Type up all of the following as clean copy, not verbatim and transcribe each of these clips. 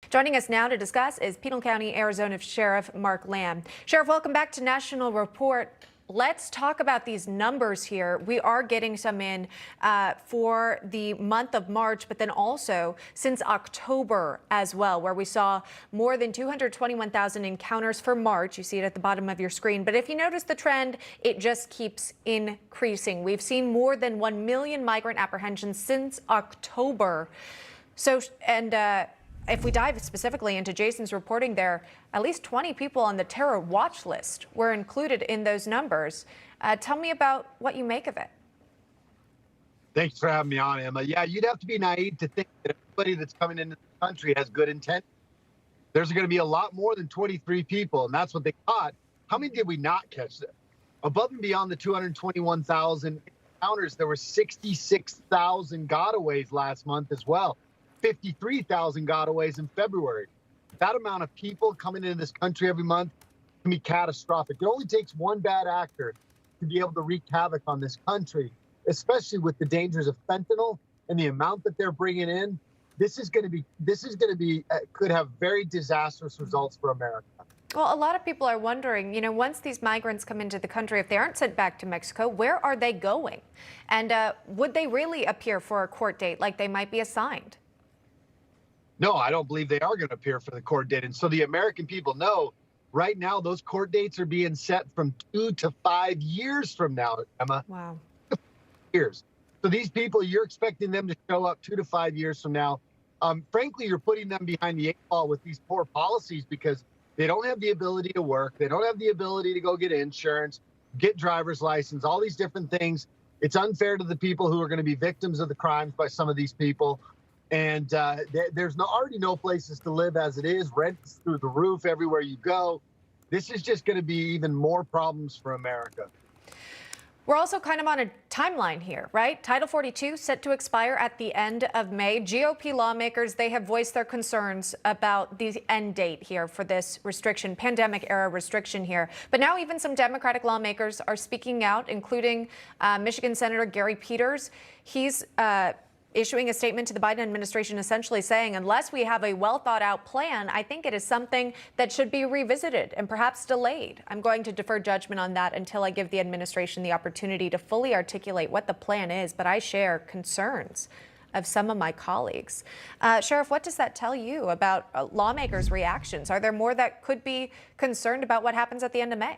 Joining us now to discuss is Pinal County, Arizona Sheriff Mark Lamb. Sheriff, welcome back to National Report. Let's talk about these numbers here. We are getting some in for the month of March, but then also since October as well, where we saw more than 221,000 encounters for March. You see it at the bottom of your screen. But if you notice the trend, it just keeps increasing. We've seen more than 1 million migrant apprehensions since October. If we dive specifically into Jason's reporting there, at least 20 people on the terror watch list were included in those numbers. Tell me about what you make of it. Thanks for having me on, Emma. Yeah, you'd have to be naive to think that everybody that's coming into the country has good intent. There's going to be a lot more than 23 people, and that's what they caught. How many did we not catch there? Above and beyond the 221,000 encounters, there were 66,000 gotaways last month as well. 53,000 gotaways in February. That amount of people coming into this country every month can be catastrophic. It only takes one bad actor to be able to wreak havoc on this country, especially with the dangers of fentanyl and the amount that they're bringing in. This is going to be could have very disastrous results for America. Well, a lot of people are wondering, once these migrants come into the country, if they aren't sent back to Mexico, where are they going? And would they really appear for a court date like they might be assigned? No, I don't believe they are going to appear for the court date. And so the American people know right now those court dates are being set from 2 to 5 years from now, Emma. Wow. Years. So these people, you're expecting them to show up 2 to 5 years from now. Frankly, you're putting them behind the 8 ball with these poor policies because they don't have the ability to work. They don't have the ability to go get insurance, get driver's license, all these different things. It's unfair to the people who are going to be victims of the crimes by some of these people. And there's already no places to live as it is. Rent's through the roof everywhere you go. This is just going to be even more problems for America. We're also kind of on a timeline here, right? Title 42 set to expire at the end of May. GOP lawmakers, they have voiced their concerns about the end date here for this restriction, pandemic era restriction here. But now even some Democratic lawmakers are speaking out, including Michigan Senator Gary Peters. He's issuing a statement to the Biden administration essentially saying, unless we have a well-thought-out plan, I think it is something that should be revisited and perhaps delayed. I'm going to defer judgment on that until I give the administration the opportunity to fully articulate what the plan is, but I share concerns of some of my colleagues. Sheriff, what does that tell you about lawmakers' reactions? Are there more that could be concerned about what happens at the end of May?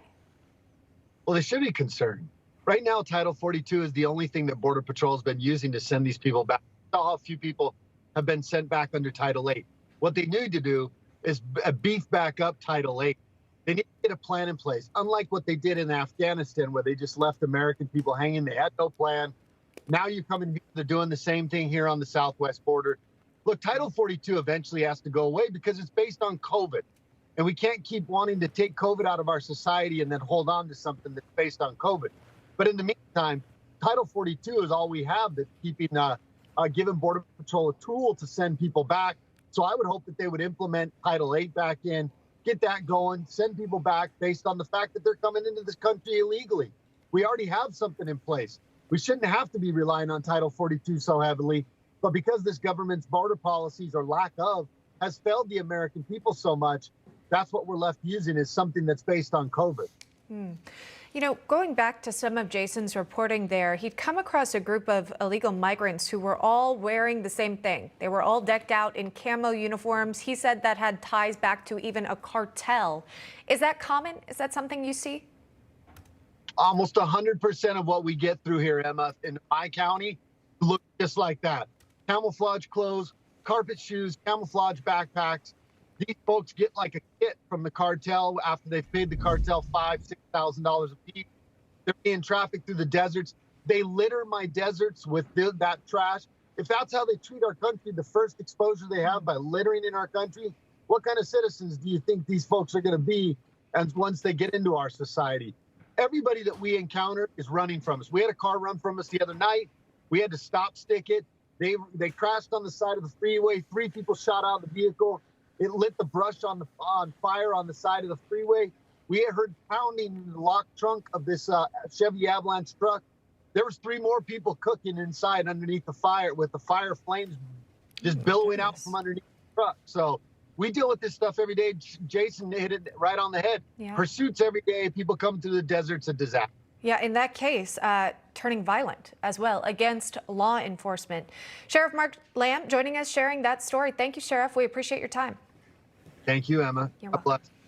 Well, they should be concerned. Right now, Title 42 is the only thing that Border Patrol has been using to send these people back. How few people have been sent back under Title 8. What they need to do is beef back up Title 8. They need to get a plan in place, unlike what they did in Afghanistan, where they just left American people hanging. They had no plan. Now you come in, they're doing the same thing here on the southwest border. Look, Title 42 eventually has to go away because it's based on COVID. And we can't keep wanting to take COVID out of our society and then hold on to something that's based on COVID. But in the meantime, Title 42 is all we have that's keeping, giving Border Patrol a tool to send people back. So I would hope that they would implement Title 8 back in, get that going, send people back based on the fact that they're coming into this country illegally. We already have something in place. We shouldn't have to be relying on Title 42 so heavily. But because this government's border policies or lack of has failed the American people so much, that's what we're left using is something that's based on COVID. Going back to some of Jason's reporting there, he'd come across a group of illegal migrants who were all wearing the same thing. They were all decked out in camo uniforms. He said that had ties back to even a cartel. Is that common? Is that something you see? Almost 100% of what we get through here, Emma, in my county, look just like that. Camouflage clothes, carpet shoes, camouflage backpacks. These folks get like a kit from the cartel after they've paid the cartel $5,000, $6,000 a piece. They're being trafficked through the deserts. They litter my deserts with that trash. If that's how they treat our country, the first exposure they have by littering in our country, what kind of citizens do you think these folks are going to be and once they get into our society? Everybody that we encounter is running from us. We had a car run from us the other night. We had to stop stick it. They crashed on the side of the freeway. 3 people shot out of the vehicle. It lit the brush on fire on the side of the freeway. We had heard pounding in the locked trunk of this Chevy Avalanche truck. There was 3 more people cooking inside underneath the fire with the fire flames just billowing out from underneath the truck. So We deal with this stuff every day. Jason hit it right on the head. Yeah. Pursuits every day. People come through the deserts of disaster. Yeah, in that case, turning violent as well against law enforcement. Sheriff Mark Lamb joining us, sharing that story. Thank you, Sheriff. We appreciate your time. Thank you, Emma. You're God welcome. bless.